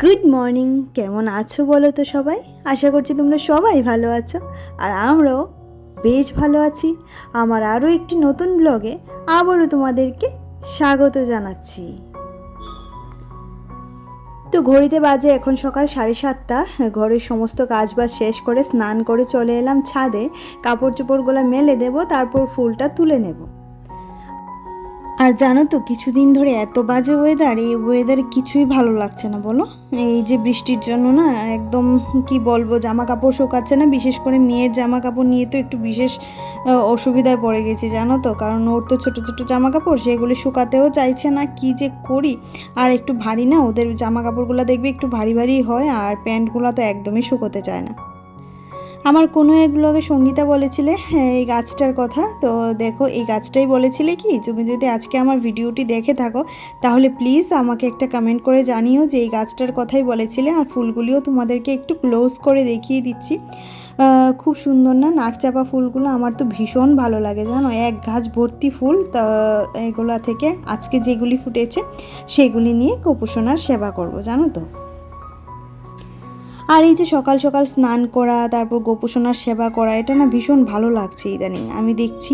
Good morning, কেমন আছো বলো তো সবাই? আশা করছি তোমরা সবাই ভালো আছো, আর আমরাও বেশ ভালো আছি। আমার আরও একটি নতুন ব্লগে আবারও তোমাদেরকে স্বাগত জানাচ্ছি। তো ঘড়িতে বাজে এখন সকাল 7:30। ঘরের সমস্ত কাজবাজ শেষ করে স্নান করে চলে এলাম ছাদে। কাপড় চোপড়গুলো মেলে দেবো, তারপর ফুলটা তুলে নেব। আর জানো তো, কিছুদিন ধরে এত বাজে ওয়েদার, এই ওয়েদারে কিছুই ভালো লাগছে না বলো। এই যে বৃষ্টির জন্য না, একদম কি বলবো, জামা কাপড় শুকাচ্ছে না। বিশেষ করে মেয়ের জামা কাপড় নিয়ে তো একটু বিশেষ অসুবিধায় পড়ে গেছি জানো তো, কারণ ওর তো ছোটো ছোটো জামা কাপড়, সেগুলি শুকাতেও চাইছে না। কি যে করি। আর একটু ভারী না, ওদের জামা কাপড়গুলো দেখবে একটু ভারী ভারী হয়, আর প্যান্টগুলো তো একদমই শুকোতে চায় না। আমার কোনো এক ব্লগে সঙ্গীতা বলেছিলে এই গাছটার কথা। তো দেখো, এই গাছটাই বলেছিলে কি, তুমি যদি আজকে আমার ভিডিওটি দেখে থাকো তাহলে প্লিজ আমাকে একটা কমেন্ট করে জানিও যে এই গাছটার কথাই বলেছিলে। আর ফুলগুলিও তোমাদেরকে একটু ক্লোজ করে দেখিয়ে দিচ্ছি। খুব সুন্দর না নাকচাপা ফুলগুলো? আমার তো ভীষণ ভালো লাগে জানো, এক গাছ ভর্তি ফুল। তা এগুলা থেকে আজকে যেগুলি ফুটেছে সেগুলি নিয়ে গোপুসোনার সেবা করব জানো তো। আর এই যে সকাল সকাল স্নান করা, তারপর গোপুসোনার সেবা করা, এটা না ভীষণ ভালো লাগছে ইদানিং। আমি দেখছি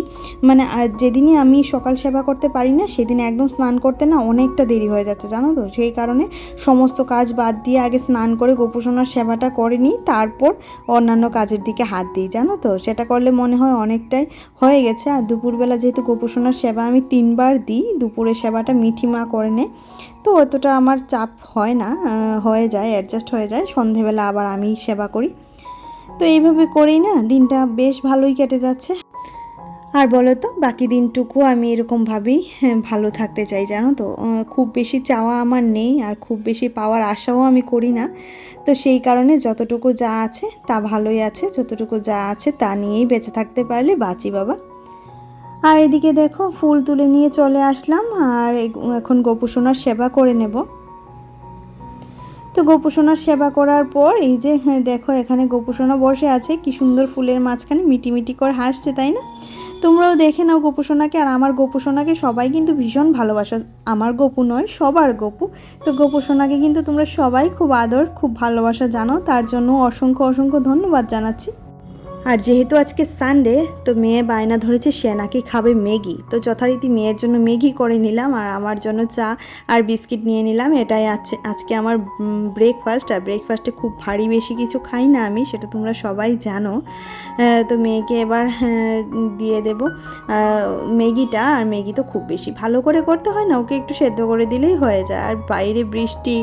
মানে যেদিনই আমি সকাল সেবা করতে পারি না, সেদিন একদম স্নান করতে না অনেকটা দেরি হয়ে যাচ্ছে জানো তো। সেই কারণে সমস্ত কাজ বাদ দিয়ে আগে স্নান করে গোপুসোনার সেবাটা করে নিই, তারপর অন্যান্য কাজের দিকে হাত দিই জানো তো। সেটা করলে মনে হয় অনেকটাই হয়ে গেছে। আর দুপুরবেলা যেহেতু গোপুসোনার সেবা আমি 3বার দিই, দুপুরের সেবাটা মিঠি মা করে নেয়, তো অতটা আমার চাপ হয় না, হয়ে যায়, অ্যাডজাস্ট হয়ে যায়। সন্ধেবেলা আবার আমি সেবা করি। তো এইভাবে করেই না দিনটা বেশ ভালোই কেটে যাচ্ছে। আর বলো তো, বাকি দিনটুকু আমি এরকমভাবেই ভালো থাকতে চাই জানো তো। খুব বেশি চাওয়া আমার নেই, আর খুব বেশি পাওয়ার আশাও আমি করি না। তো সেই কারণে যতটুকু যা আছে তা ভালোই আছে, যতটুকু যা আছে তা নিয়েই বেঁচে থাকতে পারলে বাঁচি বাবা। আর এদিকে দেখো, ফুল তুলে নিয়ে চলে আসলাম, আর এখন গোপুসোনার সেবা করে নেব। তো গোপুসোনার সেবা করার পর এই যে দেখো, এখানে গোপুসোনা বসে আছে কি সুন্দর ফুলের মাঝখানে মিটি করে হাসছে, তাই না? তোমরাও দেখে নাও গোপুসোনাকে। আর আমার গোপুসোনাকে সবাই কিন্তু ভীষণ ভালোবাসো। আমার গপু নয়, সবার গপু। তো গোপুসোনাকে কিন্তু তোমরা সবাই খুব আদর, খুব ভালোবাসা জানো, তার জন্য অসংখ্য অসংখ্য ধন্যবাদ জানাচ্ছি। আর যেহেতু আজকে সানডে, তো মেয়ে বায়না ধরেছে সে নাকি খাবে ম্যাগি। তো যথারীতি মেয়ের জন্য ম্যাগি করে নিলাম, আর আমার জন্য চা আর বিস্কিট নিয়ে নিলাম। এটাই আজকে আমার ব্রেকফাস্ট। আর ব্রেকফাস্টে খুব ভারী বেশি কিছু খাই না আমি, সেটা তোমরা সবাই জানো। তো মেয়েকে এবার দিয়ে দেব ম্যাগিটা। আর ম্যাগি তো খুব বেশি ভালো করে করতে হয় না, ওকে একটু সেদ্ধ করে দিলেই হয়ে যায়। আর বাইরে বৃষ্টি,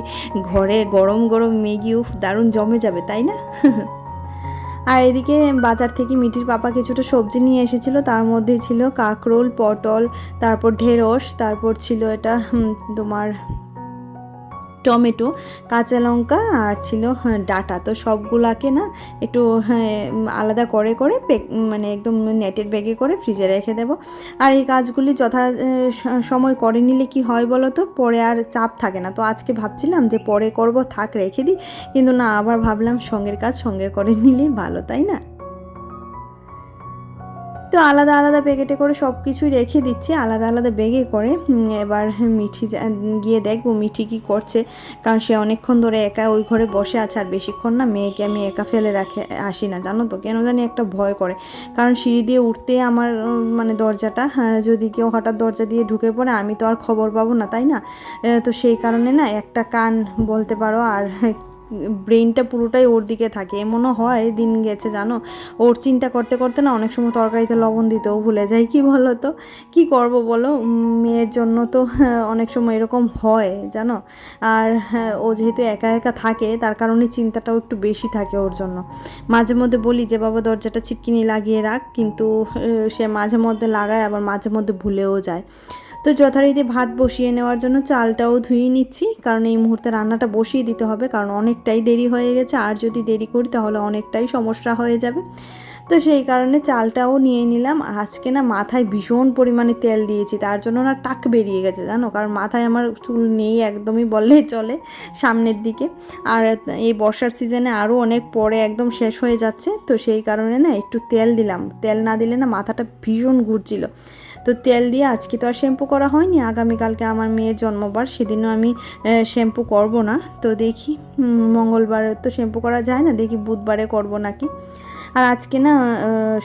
ঘরে গরম গরম ম্যাগি, উফ দারুণ জমে যাবে, তাই না? আর এদিকে বাজার থেকে মিঠির পাপা কিছুটা সবজি নিয়ে এসেছিলো, তার মধ্যে ছিল কাঁকরোল, পটল, তারপর ঢেঁড়স, তারপর ছিল এটা তোমার টমেটো, কাঁচা লঙ্কা, আর ছিল ডাঁটা। তো সবগুলাকে না একটু আলাদা করে করে মানে একদম নেটের ব্যাগে করে ফ্রিজে রেখে দেব। আর এই কাজগুলি সময় করে নিলে কি হয় বলো তো, পরে আর চাপ থাকে না। তো আজকে ভাবছিলাম যে পরে করব, থাক রেখে দিই, কিন্তু না, আবার ভাবলাম সঙ্গের কাজ সঙ্গে করে নিলেই ভালো, তাই না? তো আলাদা আলাদা প্যাকেটে করে সব কিছুই রেখে দিচ্ছি, আলাদা আলাদা ব্যাগে করে। এবার মিঠি গিয়ে দেখবো মিঠি কী করছে, কারণ সে অনেকক্ষণ ধরে একা ওই ঘরে বসে আছে। আর বেশিক্ষণ না মেয়েকে আমি একা ফেলে আসি না জানো তো, কেন জানি একটা ভয় করে। কারণ সিঁড়ি দিয়ে উঠতে আমার মানে দরজাটা, যদি কেউ হঠাৎ দরজা দিয়ে ঢুকে পড়ে আমি তো আর খবর পাবো না, তাই না? তো সেই কারণে না একটা কান বলতে পারো, আর ব্রেনটা পুরোটাই ওর দিকে থাকে। এমনও হয় দিন গেছে জানো, ওর চিন্তা করতে করতে না অনেক সময় তরকারিতে লবণ দিতেও ভুলে যাই। কি বলো তো, কি করব বলো, মেয়ের জন্য তো অনেক সময় এরকম হয় জানো। আর ও যেহেতু একা একা থাকে, তার কারণে চিন্তাটাও একটু বেশি থাকে ওর জন্য। মাঝে মধ্যে বলি যে বাবা দরজাটা ছিটকিনি লাগিয়ে রাখ, কিন্তু সে মাঝে মধ্যে লাগায়, আবার মাঝে মধ্যে ভুলেও যায়। তো যথারীতি ভাত বসিয়ে নেওয়ার জন্য চালটাও ধুয়ে নিচ্ছি, কারণ এই মুহূর্তে রান্নাটা বসিয়ে দিতে হবে, কারণ অনেকটাই দেরি হয়ে গেছে। আর যদি দেরি করি তাহলে অনেকটাই সমস্যা হয়ে যাবে। তো সেই কারণে চালটাও নিয়ে নিলাম। আর আজকে না মাথায় ভীষণ পরিমাণে তেল দিয়েছি, তার জন্য না টাক বেরিয়ে গেছে জানো, কারণ মাথায় আমার চুল নেই একদমই বললেই চলে সামনের দিকে। আর এই বর্ষার সিজনে আরও অনেক পরে একদম শেষ হয়ে যাচ্ছে, তো সেই কারণে না একটু তেল দিলাম। তেল না দিলে না মাথাটা ভীষণ ঘুরছিল, তো তেল দিয়ে আজকে তো আর শ্যাম্পু করা হয়নি। আগামীকালকে আমার মেয়ের জন্মবার, সেদিনও আমি শ্যাম্পু করব না। তো দেখি মঙ্গলবারে তো শ্যাম্পু করা যায় না, দেখি বুধবারে করব নাকি। আর আজকে না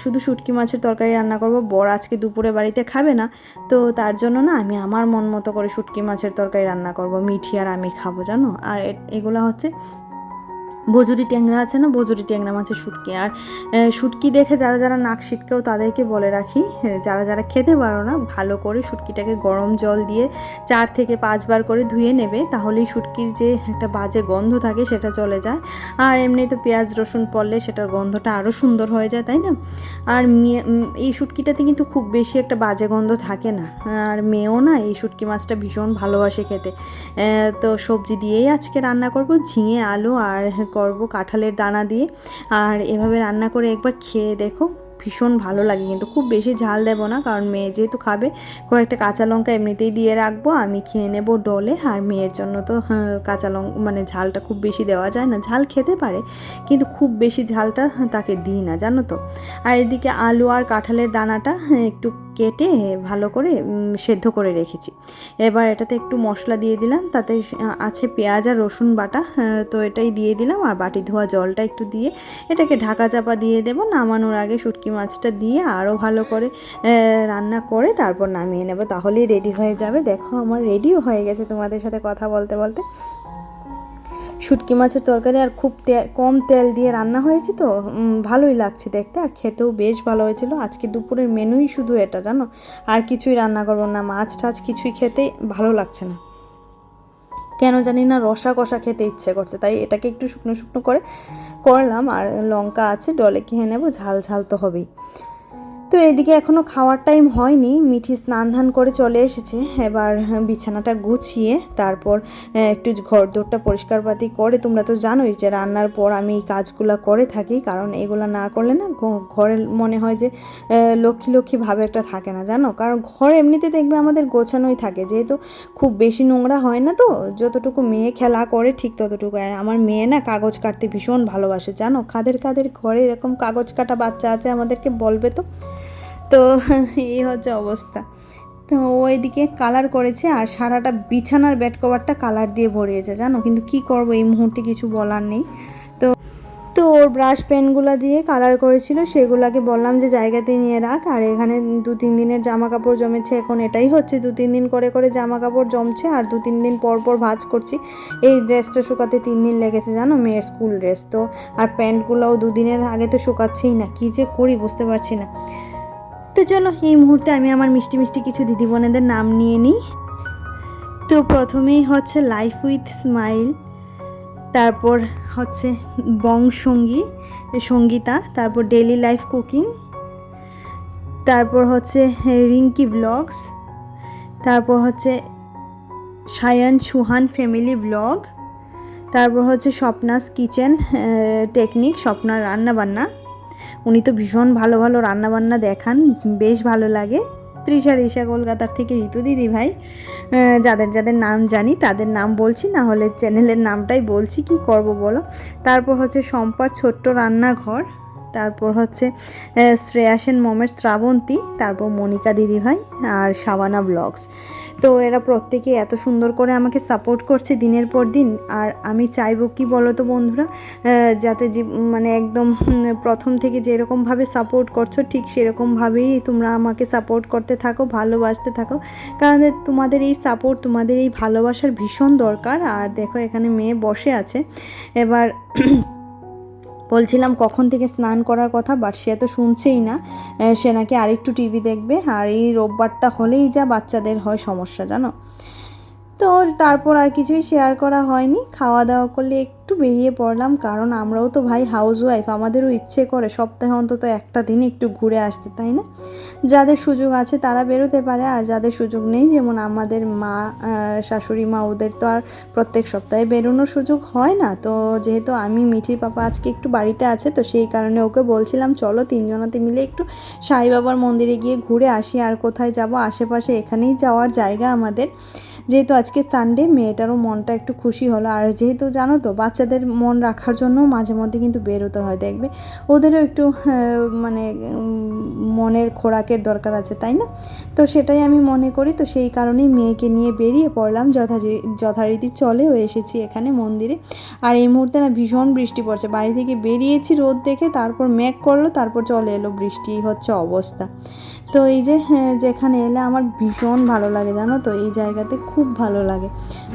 শুধু শুটকি মাছের তরকারি রান্না করব। বর আজকে দুপুরে বাড়িতে খাবে না, তো তার জন্য না আমি আমার মন মতো করে শুটকি মাছের তরকারি রান্না করব। মিঠি আর আমি খাবো জানো। আর এগুলো হচ্ছে বজুরি ট্যাংরা আছে না, বজুরি ট্যাংরা মাছের শুটকি। আর শুটকি দেখে যারা যারা নাক সিটকেও তাদেরকে বলে রাখি, যারা যারা খেতে পারো না, ভালো করে শুটকিটাকে গরম জল দিয়ে 4 থেকে 5 বার করে ধুয়ে নেবে, তাহলেই শুটকির যে একটা বাজে গন্ধ থাকে সেটা চলে যায়। আর এমনি তো পেঁয়াজ রসুন পড়লে সেটার গন্ধটা আরও সুন্দর হয়ে যায়, তাই না? আর এই শুটকিটাতে কিন্তু খুব বেশি একটা বাজে গন্ধ থাকে না। আর মেয়েও না এই শুটকি মাছটা ভীষণ ভালোবাসে খেতে। তো সবজি দিয়েই আজকে রান্না করব, ঝিঙে আলু আর করব কাঁঠালের দানা দিয়ে। আর এভাবে রান্না করে একবার খেয়ে দেখো, ভীষণ ভালো লাগে। কিন্তু খুব বেশি ঝাল দেবো না, কারণ মেয়ে যেহেতু খাবে। কয়েকটা কাঁচা লঙ্কা এমনিতেই দিয়ে রাখবো, আমি খেয়ে নেব ডলে। আর মেয়ের জন্য তো কাঁচা লঙ্কা মানে ঝালটা খুব বেশি দেওয়া যায় না, ঝাল খেতে পারে কিন্তু খুব বেশি ঝালটা তাকে দিই না জানো তো। আর এদিকে আলু আর কাঁঠালের দানাটা একটু কেটে ভালো করে সেদ্ধ করে রেখেছি। এবার এটাতে একটু মশলা দিয়ে দিলাম, তাতে আছে পেঁয়াজ আর রসুন বাটা, তো এটাই দিয়ে দিলাম। আর বাটি ধোয়া জলটা একটু দিয়ে এটাকে ঢাকা চাপা দিয়ে দেবো। নামানোর আগে শুটকি মাছটা দিয়ে আরও ভালো করে রান্না করে তারপর নামিয়ে নেব, তাহলেই রেডি হয়ে যাবে। দেখো আমার রেডিও হয়ে গেছে তোমাদের সাথে কথা বলতে বলতে। শুটকি মাছের তরকারি আর খুব কম তেল দিয়ে রান্না হয়েছে, তো ভালোই লাগছে দেখতে, আর খেতেও বেশ ভালো হয়েছিল। আজকে দুপুরের মেনুই শুধু এটা জানো, আর কিছুই রান্না করবো না। মাছ টাছ কিছুই খেতে ভালো লাগছে না, কেন জানি না রসা কষা খেতে ইচ্ছে করছে, তাই এটাকে একটু শুকনো শুকনো করে করলাম। আর লঙ্কা আছে, ডলে খেয়ে নেবো, ঝাল ঝাল তো হবেই। তো এদিকে এখনও খাওয়ার টাইম হয়নি, মিঠি স্নান ধান করে চলে এসেছে। এবার বিছানাটা গুছিয়ে তারপর একটু ঘর দোরটা পরিষ্কারপাতি করে, তোমরা তো জানোই যে রান্নার পর আমি এই কাজগুলো করে থাকি, কারণ এগুলো না করলে না ঘরে মনে হয় যে লক্ষ্মী লক্ষ্মী ভাবে একটা থাকে না জানো। কারণ ঘর এমনিতে দেখবে আমাদের গোছানোই থাকে, যেহেতু খুব বেশি নোংরা হয় না, তো যতটুকু মেয়ে খেলা করে ঠিক ততটুকু। আর আমার মেয়ে না কাগজ কাটতে ভীষণ ভালোবাসে জানো। কাদের কাদের ঘরে এরকম কাগজ কাটা বাচ্চা আছে আমাদেরকে বলবে তো। তো এই হচ্ছে অবস্থা। তো ও এদিকে কালার করেছে, আর সারাটা বিছানার বেড কভারটা কালার দিয়ে ভরিয়েছে জানো। কিন্তু কি করব, এই মুহূর্তে কিছু বলার নেই। তো তো ওর ব্রাশ পেনগুলো দিয়ে কালার করেছিল, সেগুলোকে বললাম যে জায়গাতে নিয়ে রাখ। আর এখানে 2-3 দিনের জামা কাপড় জমেছে, এখন এটাই হচ্ছে 2-3 দিন করে করে জামা কাপড় জমছে, আর 2-3 দিন পর পর ভাঁজ করছি। এই ড্রেসটা শুকাতে 3 দিন লেগেছে জানো, মেয়ের স্কুল ড্রেস তো। আর প্যান্টগুলোও 2 দিনের আগে তো শুকাচ্ছেই না, কী যে করি বুঝতে পারছি না। তো চলো এই মুহূর্তে আমি আমার মিষ্টি মিষ্টি কিছু দিদি বোনেদের নাম নিয়ে নিই। তো প্রথমেই হচ্ছে লাইফ উইথ স্মাইল, তারপর হচ্ছে বংসঙ্গী সঙ্গীতা, তারপর ডেইলি লাইফ কুকিং, তারপর হচ্ছে রিঙ্কি ব্লগস, তারপর হচ্ছে সায়ান সুহান ফ্যামিলি ব্লগ, তারপর হচ্ছে স্বপ্নাস কিচেন টেকনিক, স্বপ্নার রান্নাবান্না। উনি তো ভীষণ ভালো ভালো রান্নাবান্না দেখান, বেশ ভালো লাগে। তৃষা ঋষা কলকাতার থেকে ঋতু দিদি ভাই, যাদের যাদের নাম জানি তাদের নাম বলছি, না হলে চ্যানেলের নামটাই বলছি, কি করব বলো। তারপর হচ্ছে সম্পার ছোট্ট রান্নাঘর, তারপর হচ্ছে শ্রেয়াসেন মমের শ্রাবন্তী, তারপর মনিকা দিদিভাই আর শাবানা ব্লগস। তো এরা প্রত্যেকে এত সুন্দর করে আমাকে সাপোর্ট করছে দিনের পর দিন। আর আমি চাইবো কি বলো তো বন্ধুরা, যাতে যে মানে একদম প্রথম থেকে যেরকমভাবে সাপোর্ট করছো ঠিক সেরকমভাবেই তোমরা আমাকে সাপোর্ট করতে থাকো, ভালোবাসতে থাকো, কারণ তোমাদের এই সাপোর্ট, তোমাদের এই ভালোবাসার ভীষণ দরকার। আর দেখো এখানে মেয়ে বসে আছে, এবার বলছিলাম কখন থেকে স্নান করার কথা, বাট সে তো শুনছেই না, সে নাকি আরেকটু টিভি দেখবে। আর এই রোববারটা হলেই যা বাচ্চাদের হয় সমস্যা জানো। তো তারপর আর কিছুই শেয়ার করা হয়নি। খাওয়া দাওয়া করলে একটু বেরিয়ে পড়লাম, কারণ আমরাও তো ভাই হাউস ওয়াইফ, আমাদেরও ইচ্ছে করে সপ্তাহে অন্তত একটা দিন একটু ঘুরে আসতে, তাই না? যাদের সুযোগ আছে তারা বেরোতে পারে, আর যাদের সুযোগ নেই, যেমন আমাদের মা, শাশুড়ি মা, ওদের তো আর প্রত্যেক সপ্তাহে বেরোনোর সুযোগ হয় না। তো যেহেতু আমি মিঠির পাপা আজকে একটু বাড়িতে আছে, তো সেই কারণে ওকে বলছিলাম চলো তিনজনাতে মিলে একটু সাই বাবার মন্দিরে গিয়ে ঘুরে আসি। আর কোথায় যাব, আশেপাশে এখানেই যাওয়ার জায়গা আমাদের। যেহেতু আজকে সানডে, মেয়েটারও মনটা একটু খুশি হলো। আর যেহেতু জানো তো বাচ্চাদের মন রাখার জন্য মাঝে মধ্যে কিন্তু বেরোতে হয়, দেখবে ওদেরও একটু মানে মনের খোরাকের দরকার আছে, তাই না? তো সেটাই আমি মনে করি। তো সেই কারণেই মেয়েকে নিয়ে বেরিয়ে পড়লাম, যথারীতি চলেও এসেছি এখানে মন্দিরে। আর এই মুহূর্তে না ভীষণ বৃষ্টি পড়ছে, বাড়ি থেকে বেরিয়েছি রোদ দেখে, তারপর মেঘ করলো, তারপর চলে এলো বৃষ্টি হচ্ছে অবস্থা। তো এই যে যেখানে এলে আমার ভীষণ ভালো লাগে, জানো তো, এই জায়গাতে খুব ভালো লাগে।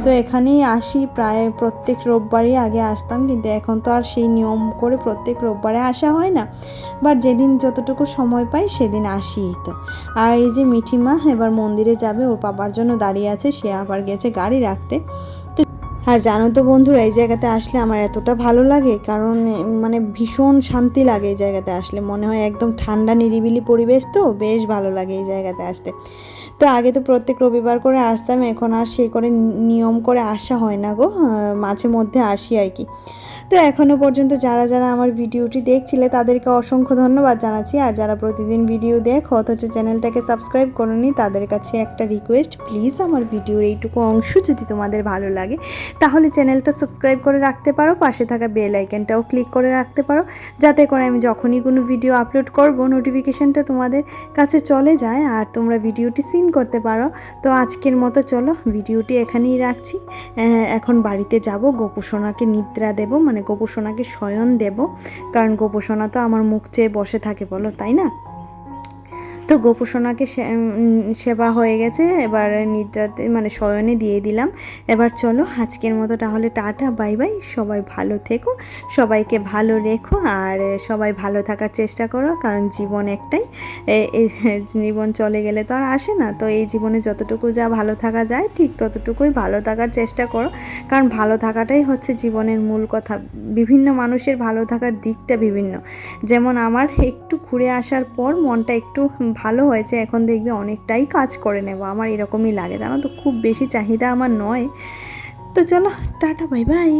তো এখানেই আসি প্রায় প্রত্যেক রোববারই, আগে আসতাম, কিন্তু এখন তো আর সেই নিয়ম করে প্রত্যেক রোববারে আসা হয় না, বাট যেদিন যতটুকু সময় পাই সেদিন আসিই তো। আর এই যে মিঠিমা এবার মন্দিরে যাবে, ওর পাপার জন্য দাঁড়িয়ে আছে, সে আবার গেছে গাড়ি রাখতে। আর জানো তো বন্ধুরা, এই জায়গাতে আসলে আমার এতটা ভালো লাগে, কারণ মানে ভীষণ শান্তি লাগে এই জায়গাতে আসলে, মনে হয় একদম ঠান্ডা নিরিবিলি পরিবেশ, তো বেশ ভালো লাগে এই জায়গাতে আসতে। তো আগে তো প্রত্যেক রবিবার করে আসতাম, এখন আর সেই করে নিয়ম করে আসা হয় না গো, মাঝে মধ্যে আসি আর কি। তো এখনও পর্যন্ত যারা যারা আমার ভিডিওটি দেখছিলে তাদেরকে অসংখ্য ধন্যবাদ জানাচ্ছি। আর যারা প্রতিদিন ভিডিও দেখো অথচ চ্যানেলটাকে সাবস্ক্রাইব করোনি, তাদের কাছে একটা রিকোয়েস্ট, প্লিজ আমার ভিডিওর এইটুকু অংশ যদি তোমাদের ভালো লাগে তাহলে চ্যানেলটা সাবস্ক্রাইব করে রাখতে পারো, পাশে থাকা বেল আইকনটাও ক্লিক করে রাখতে পারো, যাতে করে আমি যখনই কোনো ভিডিও আপলোড করব নোটিফিকেশানটা তোমাদের কাছে চলে যায় আর তোমরা ভিডিওটি সিন করতে পারো। তো আজকের মতো চলো ভিডিওটি এখানেই রাখছি। এখন বাড়িতে যাব, গোপুসোনাকে নিদ্রা দেব, মানে গোপুসোনাকে শয়ন দেব, কারণ গোপুসোনা তো আমার মুখ চেয়ে বসে থাকে বলো, তাই না? তো গোপুসোনাকে সেবা হয়ে গেছে, এবার নিদ্রাতে মানে শয়নে দিয়ে দিলাম। এবার চলো আজকের মতো তাহলে টাটা, বাই বাই। সবাই ভালো থেকো, সবাইকে ভালো রেখো, আর সবাই ভালো থাকার চেষ্টা করো, কারণ জীবন একটাই, জীবন চলে গেলে তো আর আসে না। তো এই জীবনে যতটুকু যা ভালো থাকা যায় ঠিক ততটুকুই ভালো থাকার চেষ্টা করো, কারণ ভালো থাকাটাই হচ্ছে জীবনের মূল কথা। বিভিন্ন মানুষের ভালো থাকার দিকটা বিভিন্ন, যেমন আমার একটু ঘুরে আসার পর মনটা একটু ভালো হয়েছে, এখন দেখবে অনেকটাই কাজ করে নেব, আমার এরকমই লাগে, জানো তো, খুব বেশি চাহিদা আমার নয়। তো চলো টাটা, বাই বাই।